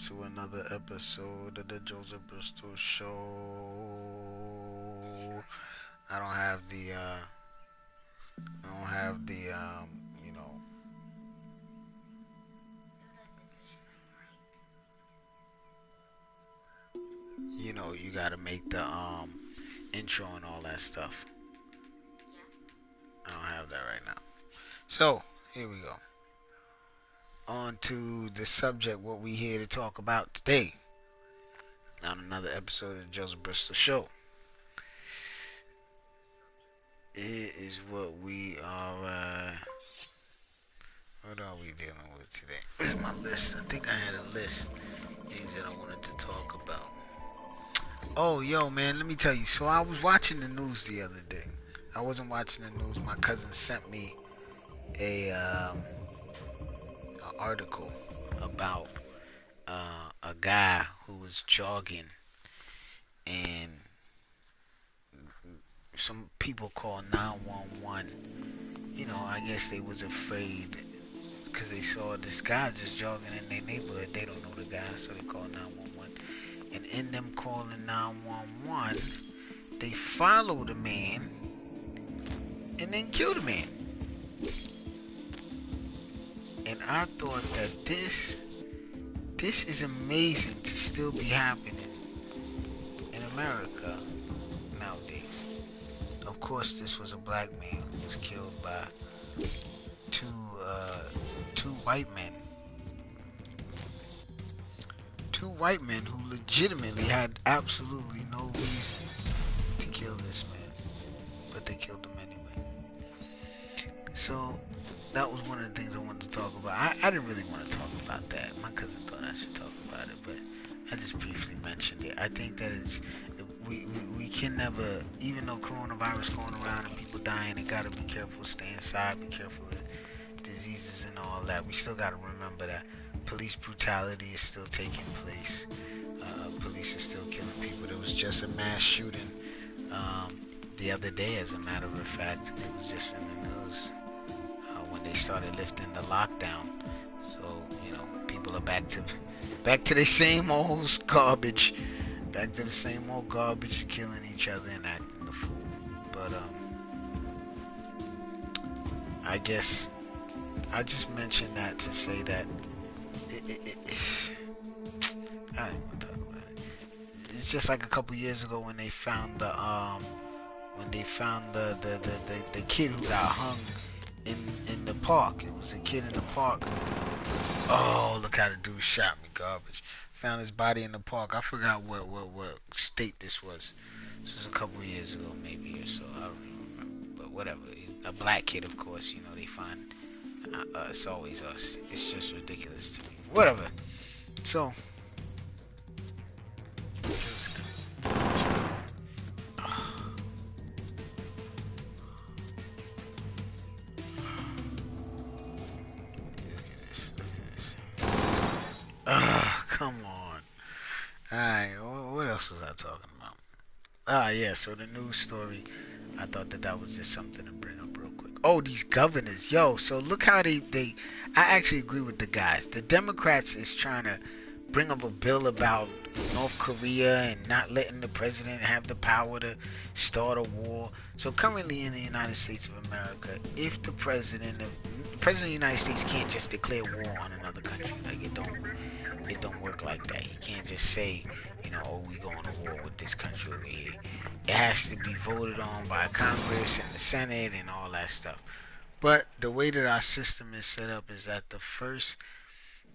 to another episode of the Joseph Bristol Show. I don't have the, you know, you gotta make the intro and all that stuff. I don't have that right now. So here we go. On to the subject, what we here to talk about today on another episode of the Joseph Bristol Show. It is what we are. What are we dealing with today? Where's my list? I think I had a list of things that I wanted to talk about. Oh, yo, man, let me tell you. So I was watching the news the other day. I wasn't watching the news. My cousin sent me a article about a guy who was jogging, and some people called 911. I guess they was afraid because they saw this guy just jogging in their neighborhood. They don't know the guy, so they called 911. And in them calling 911, they followed the man and then killed the man. And I thought that this is amazing to still be happening in America nowadays. Of course, this was a black man who was killed by two white men. Two white men who legitimately had absolutely no reason to kill this man, but they killed him anyway. So that was one of the things I wanted to talk about. I didn't really want to talk about that. My cousin thought I should talk about it, but I just briefly mentioned it. I think that we can never, even though coronavirus going around and people dying, and gotta be careful, stay inside, be careful of diseases and all that. We still gotta remember that police brutality is still taking place. Police are still killing people. There was just a mass shooting the other day, as a matter of fact. It was just in the news when they started lifting the lockdown. So people are back to the same old garbage. Back to the same old garbage, killing each other and acting the fool. But I guess I just mentioned that to say that I don't even want to talk about it. It's just like a couple years ago when they found the kid who got hung in the park. It was a kid in the park. Oh, look how the dude shot me, garbage. Found his body in the park. I forgot what state this was. This was a couple years ago, maybe, or so. I don't even remember. But whatever. A black kid, of course. They find it's always us. It's just ridiculous to me. Whatever. So. Come on. Alright, what else was I talking about? Yeah, so the news story, I thought that was just something to bring up real quick. Oh, these governors. Yo, so look how I actually agree with the guys. The Democrats is trying to bring up a bill about North Korea and not letting the president have the power to start a war. So currently in the United States of America, if the president of the United States can't just declare war on another country. Like it don't work like that. He can't just say, oh, we going to war with this country over here. It has to be voted on by Congress and the Senate and all that stuff. But the way that our system is set up is that the first,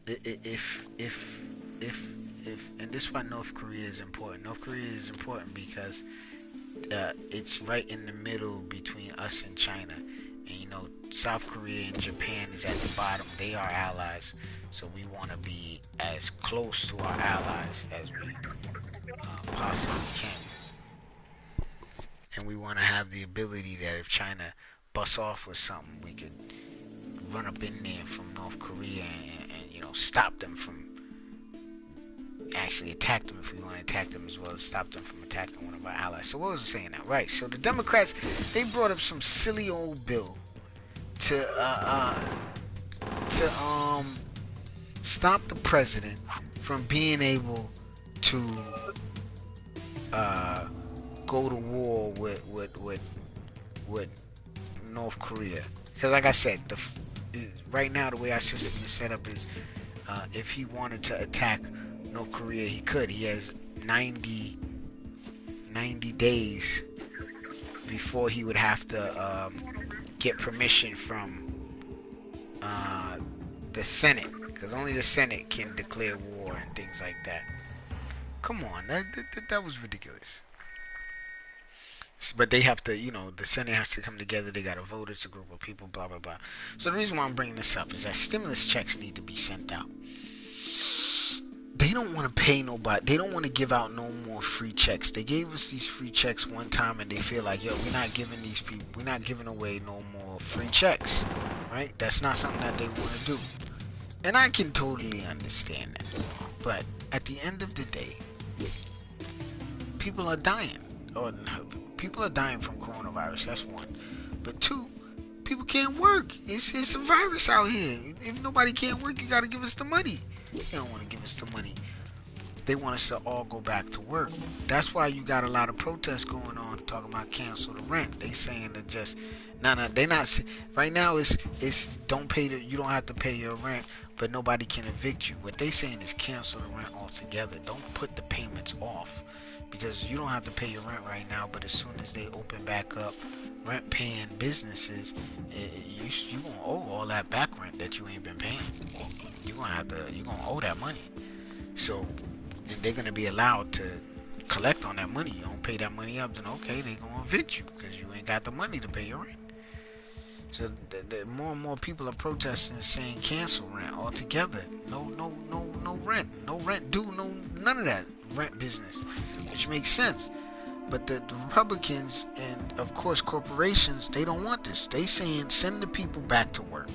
if and this is why North Korea is important. North Korea is important because it's right in the middle between us and China. And South Korea and Japan is at the bottom. They are allies, so we want to be as close to our allies as we possibly can. And we want to have the ability that if China busts off with something, we could run up in there from North Korea and stop them from actually attack them if we want to attack them, as well as stop them from attacking one of our allies. So what was I saying now? Right, so the Democrats, they brought up some silly old bill to stop the president from being able to go to war with North Korea. Because like I said, right now the way our system is set up is if he wanted to attack North Korea, he could. He has 90 days before he would have to get permission from the Senate, because only the Senate can declare war and things like that. Come on, that was ridiculous. But they have to, the Senate has to come together. They got to vote. It's a group of people, blah, blah, blah. So the reason why I'm bringing this up is that stimulus checks need to be sent out. They don't want to pay nobody. They don't want to give out no more free checks. They gave us these free checks one time, and they feel like, yo, we're not giving these people, we're not giving away no more free checks, right? That's not something that they want to do. And I can totally understand that. But at the end of the day, people are dying. Or people are dying from coronavirus. That's one. But two, people can't work. It's a virus out here. If nobody can't work, you gotta give us the money. They don't want to give us the money. They want us to all go back to work. That's why you got a lot of protests going on talking about cancel the rent. They saying that just they not right now. It's don't pay you don't have to pay your rent, but nobody can evict you. What they saying is cancel the rent altogether. Don't put the payments off. Because you don't have to pay your rent right now, but as soon as they open back up rent paying businesses, you gonna owe all that back rent that you ain't been paying. You're gonna owe that money. So, and they're gonna be allowed to collect on that money. You don't pay that money up, then okay, they gonna evict you because you ain't got the money to pay your rent. So the more and more people are protesting, saying cancel rent altogether. No rent, no rent due, none of that rent business, which makes sense. But the Republicans and of course corporations, they don't want this. They saying send the people back to work.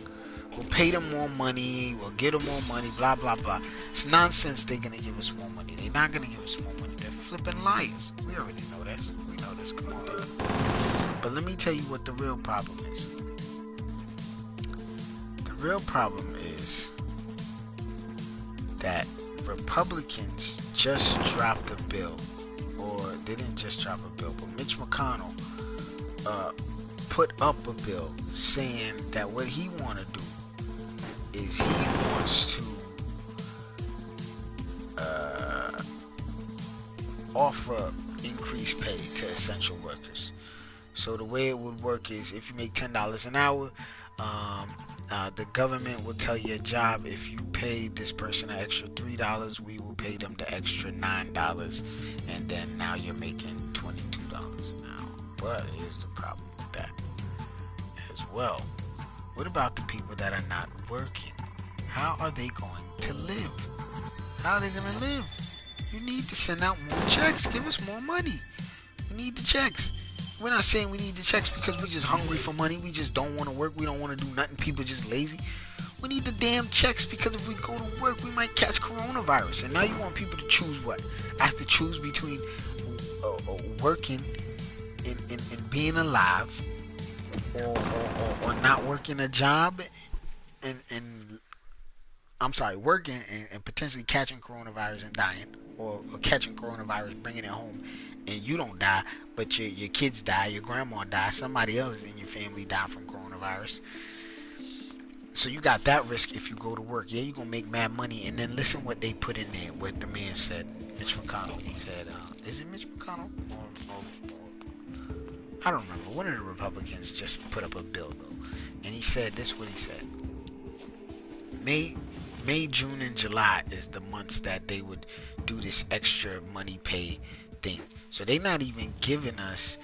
We'll pay them more money. We'll get them more money. Blah blah blah. It's nonsense. They're gonna give us more money. They're not gonna give us more money. They're flipping liars. We already know this. We know this. Come on. But let me tell you what the real problem is. The real problem is that Republicans just dropped a bill, or they didn't just drop a bill, but Mitch McConnell put up a bill saying that what he want to do is he wants to offer increased pay to essential workers. So the way it would work is if you make $10 an hour, the government will tell you a job. If you pay this person an extra $3, we will pay them the extra $9, and then now you're making $22 an hour. But here's the problem with that as well. What about the people that are not working? How are they going to live? How are they going to live? You need to send out more checks. Give us more money. We need the checks. We're not saying we need the checks because we're just hungry for money. We just don't want to work. We don't want to do nothing. People just lazy. We need the damn checks because if we go to work, we might catch coronavirus. And now you want people to choose what? I have to choose between working and being alive or not working a job and I'm sorry, working and potentially catching coronavirus and dying, or catching coronavirus, bringing it home, and you don't die, but your kids die, your grandma die, somebody else in your family die from coronavirus. So you got that risk if you go to work. Yeah, you're going to make mad money. And then listen what they put in there, what the man said, Mitch McConnell. He said, is it Mitch McConnell? Or I don't remember. One of the Republicans just put up a bill, though. And he said, this is what he said. May, June, and July is the months that they would do this extra money pay thing. So they're not even giving us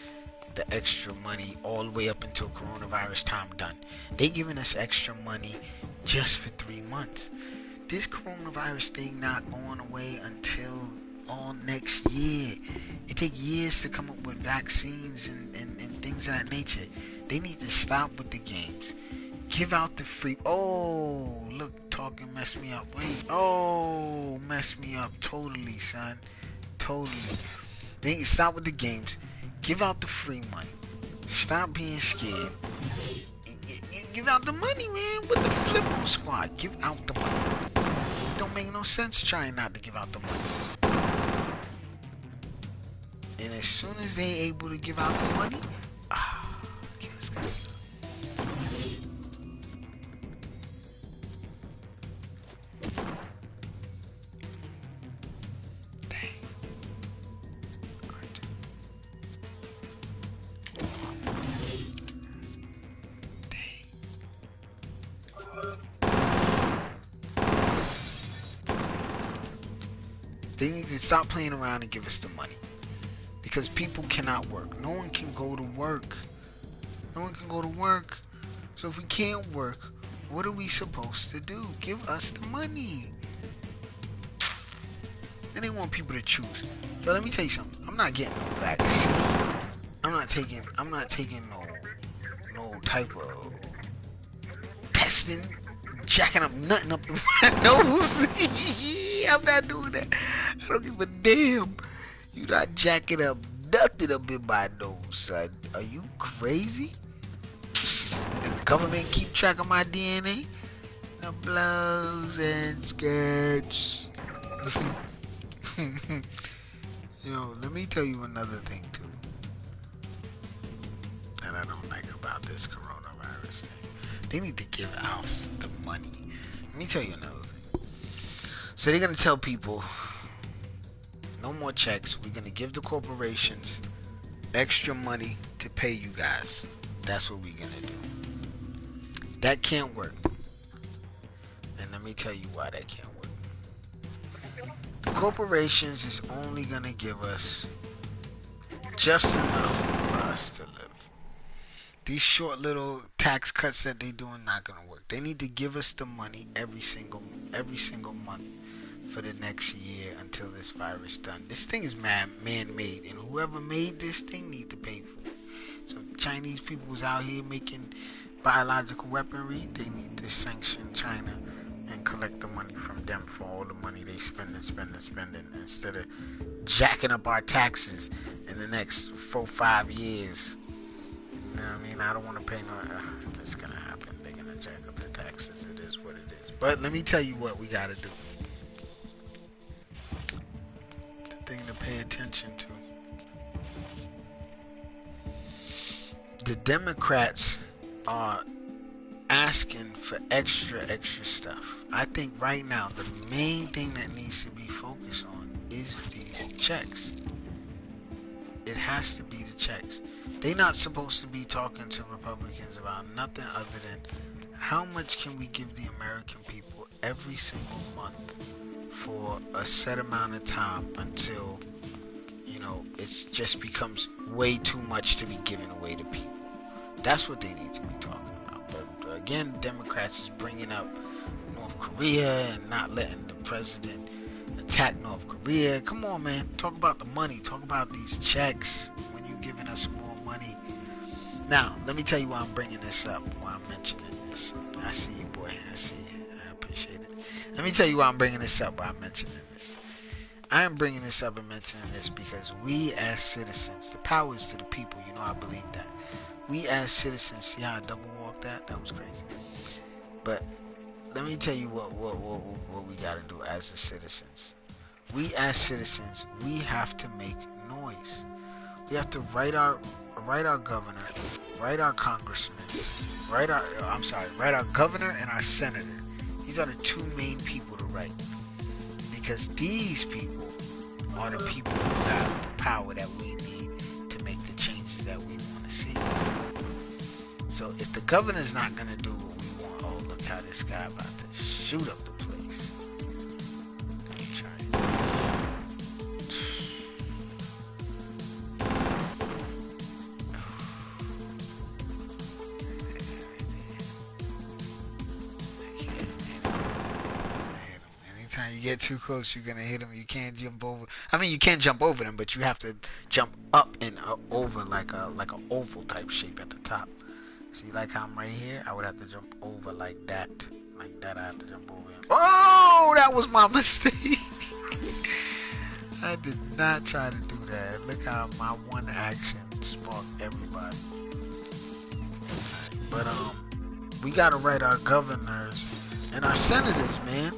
the extra money all the way up until coronavirus time done. They giving us extra money just for 3 months. This coronavirus thing not going away until all next year. It take years to come up with vaccines and things of that nature. They need to stop with the games. Give out the free. Oh, look, talking messed me up. Wait. Oh, messed me up totally, son. Totally. They need to stop with the games. Give out the free money. Stop being scared. Give out the money, man. With the flip squad. Give out the money. don't make no sense trying not to give out the money. And as soon as they able to give out the money, okay, let's go. They need to stop playing around and give us the money. Because people cannot work. No one can go to work. No one can go to work. So if we can't work, what are we supposed to do? Give us the money. Then they want people to choose. So let me tell you something. I'm not getting no vaccine. I'm not taking no type of testing, jacking up nothing up in my nose. I'm not doing that. I don't give a damn. You not jacking up nothing up in my nose, son. Are you crazy? Did the government keep track of my DNA? The blows and skirts. Yo, let me tell you another thing too. That I don't like about this coronavirus thing. They need to give out the money. Let me tell you another thing. So they're gonna tell people, no more checks. We're gonna give the corporations extra money to pay you guys. That's what we're gonna do. That can't work. And let me tell you why that can't work. The corporations is only gonna give us just enough for us to live. These short little tax cuts that they doing not gonna work. They need to give us the money every single month for the next year until this virus done. This thing is man-made, and whoever made this thing need to pay for it. So Chinese people was out here making biological weaponry. They need to sanction China and collect the money from them for all the money they spending instead of jacking up our taxes in the next 4-5 years. You know what I mean? I don't want to pay no. It's gonna happen. They're gonna jack up the taxes. It is what it is. But let me tell you what we gotta do. The thing to pay attention to. The Democrats are asking for extra stuff. I think right now the main thing that needs to be focused on is these checks. It has to be the checks. They're not supposed to be talking to Republicans about nothing other than how much can we give the American people every single month for a set amount of time until, you know, it just becomes way too much to be given away to people. That's what they need to be talking about. But again, Democrats is bringing up North Korea and not letting the president attack North Korea. Come on, man. Talk about the money. Talk about these checks when you're giving us more money. Now, let me tell you why I'm bringing this up, why I'm mentioning this. I see you, boy. I see you. I appreciate it. Let me tell you why I'm bringing this up, why I'm mentioning this. I am bringing this up and mentioning this because we as citizens, the power is to the people. You know, I believe that. We as citizens, see how I double walked that? That was crazy. But let me tell you what we got to do as the citizens. We as citizens, we have to make noise. We have to write our governor, write our congressman, write our governor and our senator. These are the two main people to write. Because these people are the people who have the power that we need to make the changes that we want to see. So if the governor's not going to do what we want, oh, look how this guy about to shoot up the place. Let me try it. Anytime you get too close, you're going to hit him. You can't jump over. I mean, you can jump over them, but you have to jump up and over like a oval type shape at the top. See, like how I'm right here, I would have to jump over like that. Like that, I have to jump over him. Oh, that was my mistake. I did not try to do that. Look how my one action sparked everybody. Right, but we gotta write our governors and our senators, man.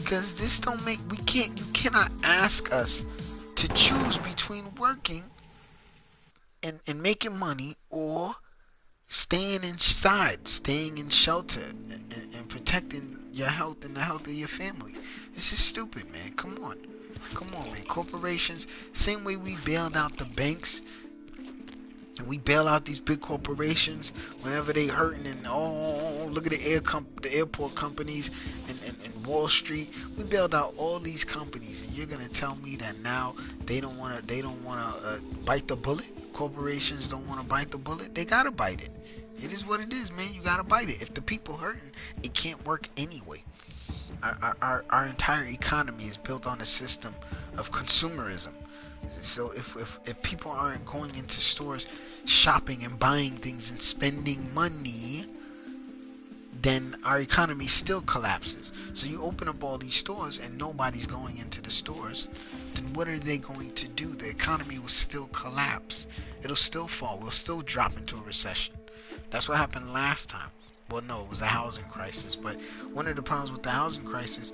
Because this don't make, you cannot ask us to choose between working and making money or staying inside, staying in shelter, and protecting your health and the health of your family. This is stupid, man. Come on. Come on, man. Corporations, same way we bailed out the banks, and we bail out these big corporations whenever they hurting, and look at the airport companies and Wall Street. We bailed out all these companies, and you're gonna tell me that now they don't wanna bite the bullet? Corporations don't wanna bite the bullet? They gotta bite it. It is what it is, man. You gotta bite it. If the people hurting, it can't work anyway. Our entire economy is built on a system of consumerism. So if people aren't going into stores, shopping and buying things and spending money, then our economy still collapses. So you open up all these stores and nobody's going into the stores, then what are they going to do? The economy will still collapse. It'll still fall. We'll still drop into a recession. That's what happened last time. Well, no, it was a housing crisis. But one of the problems with the housing crisis,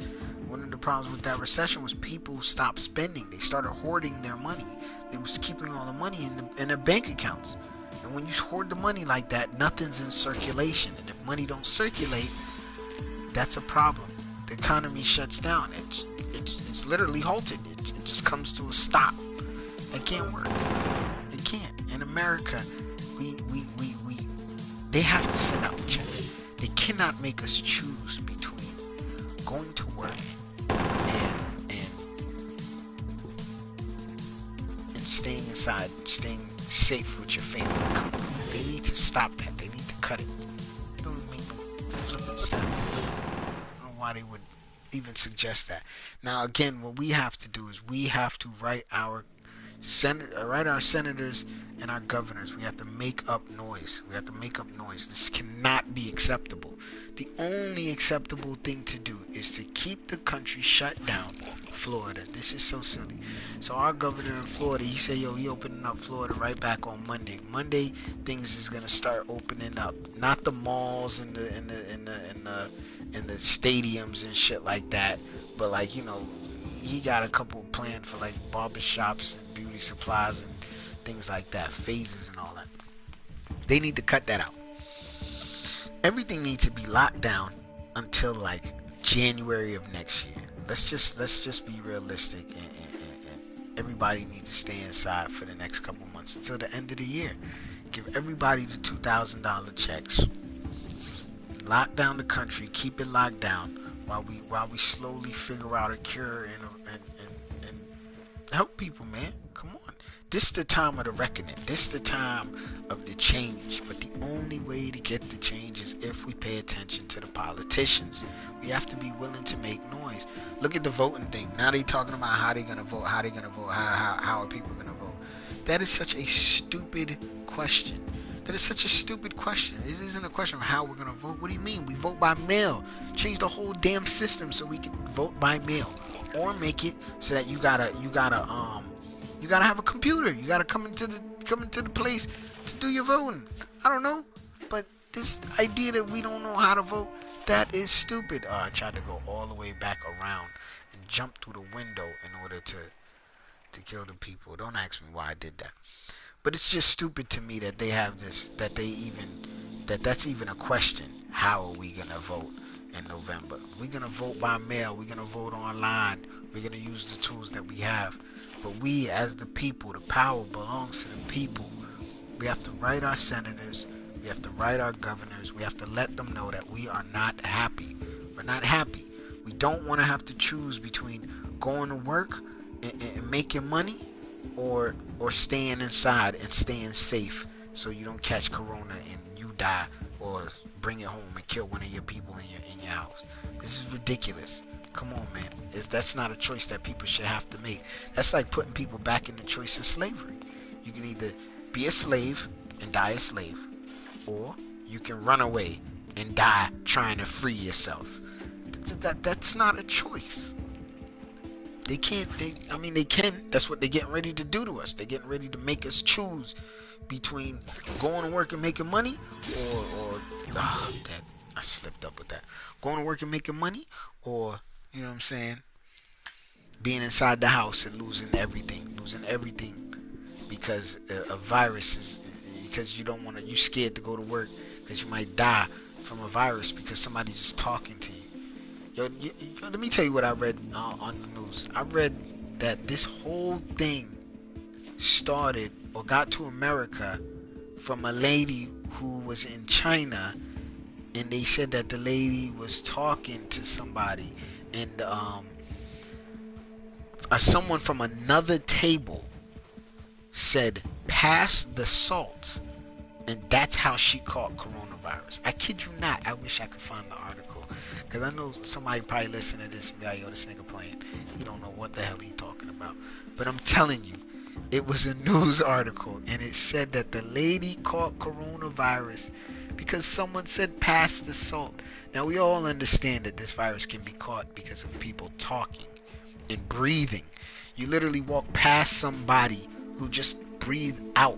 one of the problems with that recession was people stopped spending. They started hoarding their money. They was keeping all the money in their bank accounts. And when you hoard the money like that, nothing's in circulation. And if money don't circulate, that's a problem. The economy shuts down. It's literally halted. It just comes to a stop. It can't work. It can't. In America, they have to send out checks. They cannot make us choose between going to work and staying inside, staying safe with your family. They need to stop that. They need to cut it. It don't make no flipping sense. I don't know why they would even suggest that. Now again, what we have to do is we have to write our senators and our governors. We have to make up noise. We have to make up noise. This cannot be acceptable. The only acceptable thing to do is to keep the country shut down. Florida. This is so silly. So our governor in Florida, he said, he opening up Florida right back on Monday. Monday, things is gonna start opening up. Not the malls and the stadiums and shit like that, but like, he got a couple planned for like barbershops and beauty supplies and things like that, phases and all that. They need to cut that out. Everything needs to be locked down until like January of next year. Let's just be realistic, and everybody needs to stay inside for the next couple months until the end of the year. Give everybody the $2,000 checks. Lock down the country, keep it locked down while we slowly figure out a cure and help people, man. Come on. This is the time of the reckoning. This is the time of the change. But the only way to get the change is if we pay attention to the politicians. We have to be willing to make noise. Look at the voting thing. Now they talking about how they're gonna vote, how are people gonna vote. That is such a stupid question. That is such a stupid question. It isn't a question of how we're gonna vote. What do you mean? We vote by mail. Change the whole damn system so we can vote by mail, or make it so that you gotta have a computer. You gotta come into the place to do your voting. I don't know, but this idea that we don't know how to vote, that is stupid. I tried to go all the way back around and jump through the window in order to kill the people. Don't ask me why I did that. But it's just stupid to me that they have this, that's even a question. How are we gonna vote in November? We're gonna vote by mail. We're gonna vote online. We're gonna use the tools that we have. But we, as the people, the power belongs to the people. We have to write our senators. We have to write our governors. We have to let them know that we are not happy. We're not happy. We don't want to have to choose between going to work and making money, or staying inside and staying safe so you don't catch corona and you die, or bring it home and kill one of your people in your house. This is ridiculous. Come on, man. That's not a choice that people should have to make. That's like putting people back in the choice of slavery. You can either be a slave and die a slave, or you can run away and die trying to free yourself. That's not a choice. They can. That's what they're getting ready to do to us. They're getting ready to make us choose between going to work and making money, or I slipped up with that. Going to work and making money, or You know what I'm saying? Being inside the house and losing everything because a virus is because you don't want to. You scared to go to work because you might die from a virus because somebody just talking to you. Let me tell you what I read on the news. I read that this whole thing started or got to America from a lady who was in China, and they said that the lady was talking to somebody, and someone from another table said, "Pass the salt," and that's how she caught coronavirus. I kid you not. I wish I could find the article because I know somebody probably listening to this and be like, "Yo, this nigga playing. He don't know what the hell he talking about." But I'm telling you, it was a news article, and it said that the lady caught coronavirus because someone said, "Pass the salt." Now we all understand that this virus can be caught because of people talking and breathing. You literally walk past somebody who just breathed out,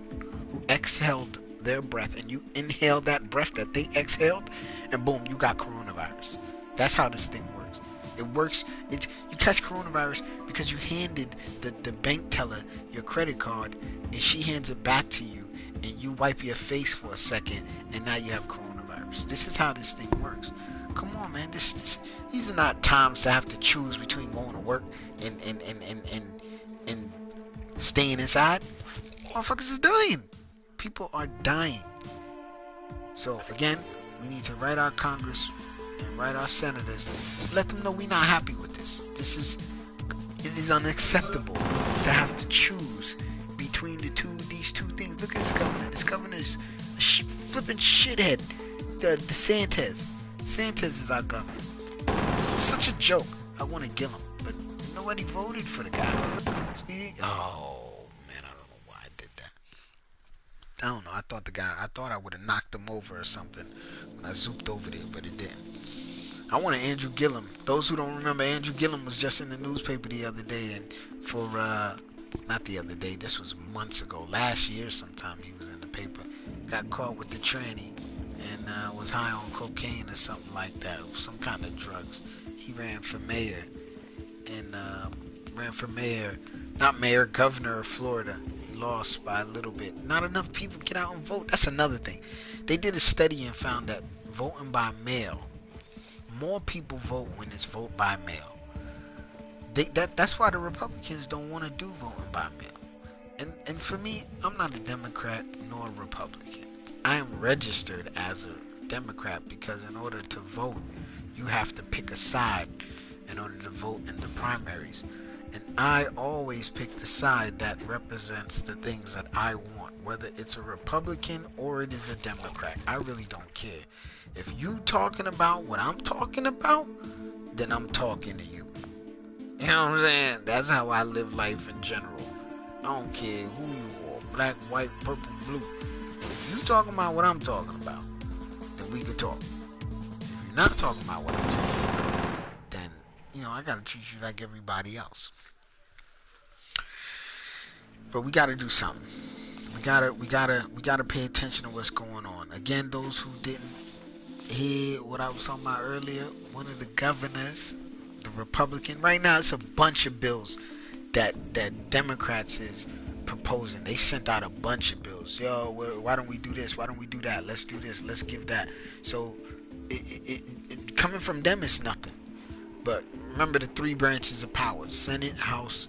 who exhaled their breath, and you inhale that breath that they exhaled, and boom, you got coronavirus. That's how this thing works. It works. You catch coronavirus because you handed the bank teller your credit card, and she hands it back to you, and you wipe your face for a second, and now you have coronavirus. This is how this thing works. Come on, man. These are not times to have to choose between going to work and staying inside. Motherfuckers is dying. People are dying. So again, we need to write our Congress and write our senators. Let them know we're not happy with this. It is unacceptable to have to choose between these two things. Look at this governor. This governor is a flipping shithead. The DeSantis. DeSantis is our governor. It's such a joke. I want to kill him, but nobody voted for the guy. See? Oh man, I don't know why I did that. I don't know. I thought I would have knocked him over or something when I zooped over there, but it didn't. I wanted Andrew Gillum. Those who don't remember, Andrew Gillum was just in the newspaper the other day, and for not the other day, this was months ago, last year sometime he was in the paper. Got caught with the tranny and was high on cocaine or something like that, some kind of drugs. He ran for mayor and not mayor, governor of Florida. He lost by a little bit. Not enough people get out and vote. That's another thing. They did a study and found that voting by mail, more people vote when it's vote by mail. That's why the Republicans don't want to do voting by mail. And for me, I'm not a Democrat nor a Republican. I am registered as a Democrat because in order to vote, you have to pick a side in order to vote in the primaries. And I always pick the side that represents the things that I want, whether it's a Republican or it is a Democrat. I really don't care. If you talking about what I'm talking about, then I'm talking to you. You know what I'm saying? That's how I live life in general. I don't care who you are, black, white, purple, blue. If you talking about what I'm talking about, then we can talk. If you're not talking about what I'm talking about, then, I gotta treat you like everybody else. But we gotta do something. We gotta pay attention to what's going on. Again, those who didn't hear what I was talking about earlier, one of the governors, the Republican, right now it's a bunch of bills that Democrats is proposing. They sent out a bunch of bills. Yo, why don't we do this? Why don't we do that? Let's do this. Let's give that. So it coming from them is nothing. But remember the three branches of power: Senate, House,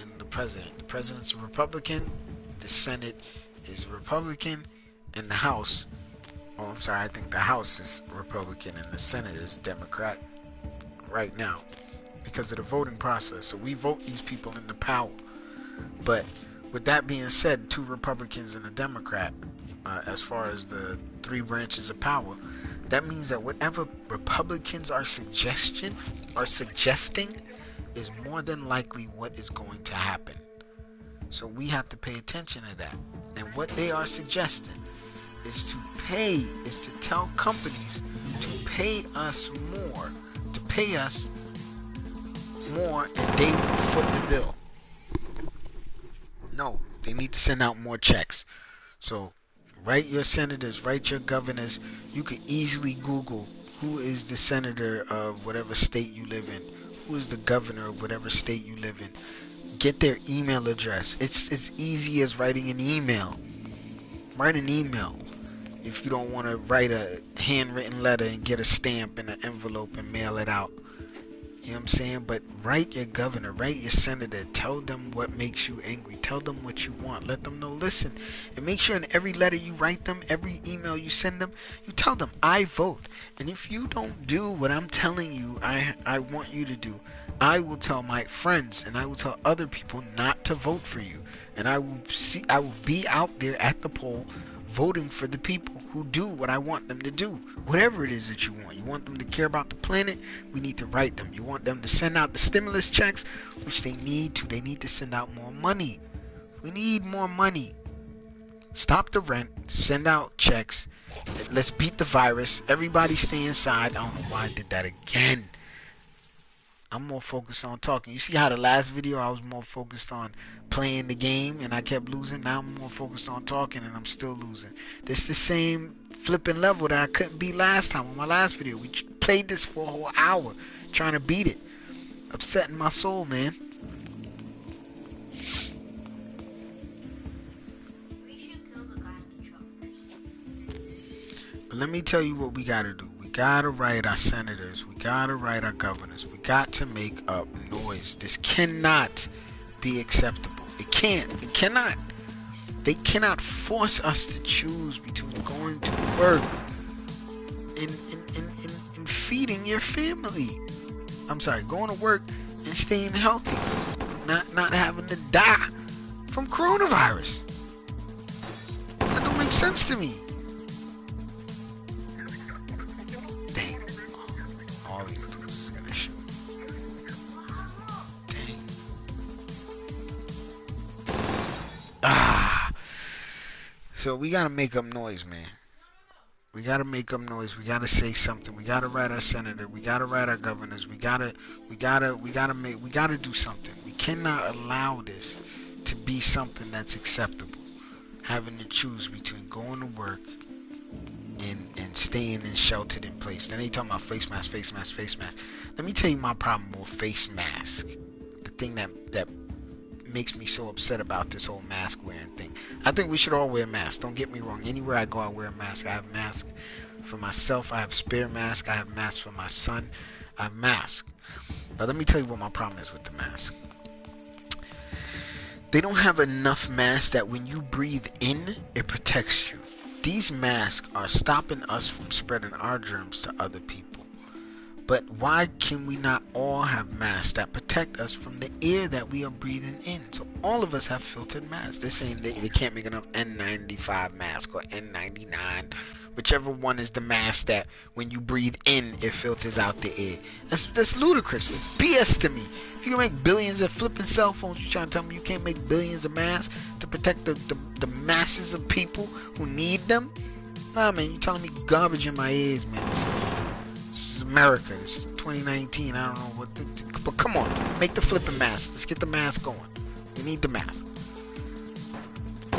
and the President. The President's a Republican. The Senate is Republican, and the House. Oh, I'm sorry. I think the House is Republican and the Senate is Democrat right now because of the voting process. So we vote these people into power. But with that being said, two Republicans and a Democrat, as far as the three branches of power, that means that whatever Republicans are suggesting is more than likely what is going to happen. So we have to pay attention to that. And what they are suggesting is to tell companies to pay us more, and they will foot the bill. No, they need to send out more checks. So write your senators, write your governors. You can easily Google who is the senator of whatever state you live in, who is the governor of whatever state you live in. Get their email address. It's as easy as writing an email. Write an email. If you don't want to write a handwritten letter and get a stamp in an envelope and mail it out. You know what I'm saying? But write your governor, write your senator, tell them what makes you angry, tell them what you want, let them know, listen, and make sure in every letter you write them, every email you send them, you tell them, I vote, and if you don't do what I'm telling you I want you to do, I will tell my friends and I will tell other people not to vote for you, and I will be out there at the poll voting for the people who do what I want them to do. Whatever it is that you want. You want them to care about the planet, we need to write them. You want them to send out the stimulus checks, which they need to. They need to send out more money. We need more money. Stop the rent, send out checks. Let's beat the virus. Everybody stay inside. I don't know why I did that again. I'm more focused on talking. You see how the last video I was more focused on playing the game and I kept losing? Now I'm more focused on talking and I'm still losing. This the same flipping level that I couldn't beat last time on my last video. We played this for a whole hour trying to beat it. Upsetting my soul, man. We should kill the guy in the truck first. But let me tell you what we gotta do. We gotta write our senators. We gotta write our governors. We got to make up noise. This cannot be acceptable. It can't. It cannot. They cannot force us to choose between going to work and feeding your family. I'm sorry, going to work and staying healthy. Not having to die from coronavirus. That don't make sense to me. So we gotta make up noise, man. We gotta make up noise. We gotta say something. We gotta write our senator. We gotta write our governors. We gotta do something. We cannot allow this to be something that's acceptable. Having to choose between going to work and staying in sheltered in place. Then they talking about face mask, face mask, face mask. Let me tell you my problem with face mask. The thing that makes me so upset about this whole mask wearing thing. I think we should all wear masks. Don't get me wrong. Anywhere I go, I wear a mask. I have a mask for myself. I have spare mask. I have masks for my son. I have masks. But let me tell you what my problem is with the mask. They don't have enough masks that when you breathe in, it protects you. These masks are stopping us from spreading our germs to other people. But why can we not all have masks that protect us from the air that we are breathing in? So all of us have filtered masks. They're saying they can't make enough N95 mask or N99. Whichever one is the mask that when you breathe in, it filters out the air. That's ludicrous. It's BS to me. If you can make billions of flipping cell phones, you're trying to tell me you can't make billions of masks to protect the masses of people who need them? Nah, man, you're telling me garbage in my ears, man. This is America. This is 2019. I don't know what but come on, make the flipping mask. Let's get the mask going. We need the mask. Yo,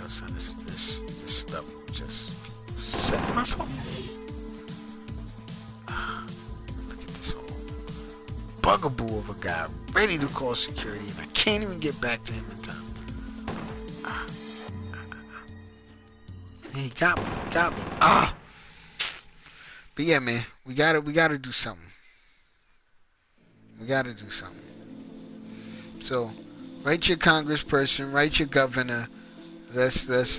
son, this stuff just setting my soul. Look at this whole bugaboo of a guy ready to call security, and I can't even get back to him in time. He got me. But yeah, man, we gotta do something. We gotta do something. So, write your congressperson, write your governor. Let's just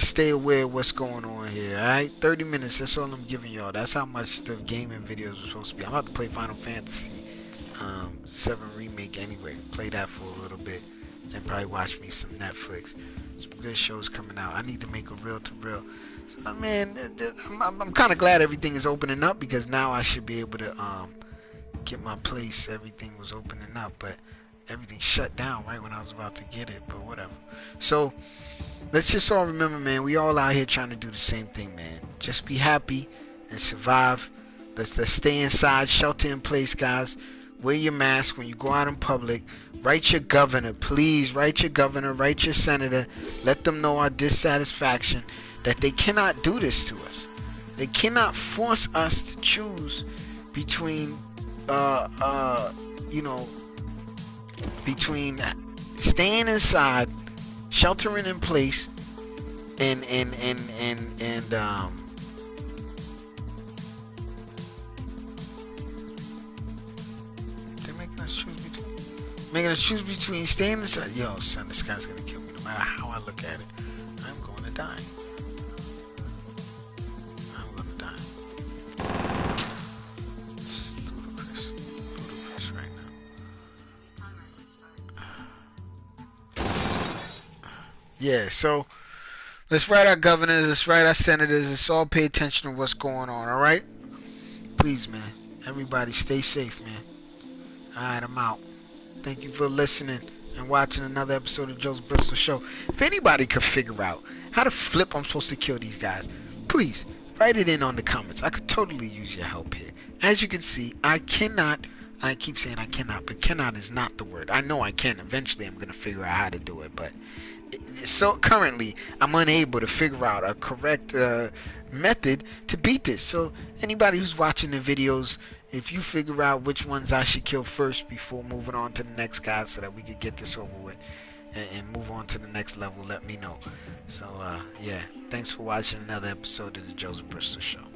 stay aware of what's going on here. All right, 30 minutes. That's all I'm giving y'all. That's how much the gaming videos are supposed to be. I'm about to play Final Fantasy 7 remake anyway. Play that for a little bit, then probably watch me some Netflix. Some good shows coming out. I need to make a reel to reel. So, man, I'm kind of glad everything is opening up because now I should be able to get my place. Everything was opening up, but everything shut down right when I was about to get it. But whatever. So let's just all remember, man, we all out here trying to do the same thing, man. Just be happy and survive. Let's stay inside, shelter in place, guys. Wear your mask when you go out in public. Write your governor, please. Write your governor, write your senator. Let them know our dissatisfaction that they cannot do this to us. They cannot force us to choose between uh uh you know between staying inside, sheltering in place, and they're making us choose between staying inside. Yo, son, this guy's gonna kill me no matter how I look at it. I'm going to die. I'm gonna die. It's ludicrous. Ludicrous right now. Yeah, so let's write our governors, let's write our senators, let's all pay attention to what's going on, alright? Please, man. Everybody stay safe, man. Alright, I'm out. Thank you for listening and watching another episode of Joseph Bristol Show. If anybody could figure out how to flip I'm supposed to kill these guys, please write it in on the comments. I could totally use your help here. As you can see, I keep saying I cannot, but cannot is not the word. I know I can. Eventually I'm going to figure out how to do it, but so currently I'm unable to figure out a correct method to beat this. So anybody who's watching the videos, if you figure out which ones I should kill first before moving on to the next guy so that we could get this over with and move on to the next level, let me know. So yeah, thanks for watching another episode of the Joseph Bristol Show.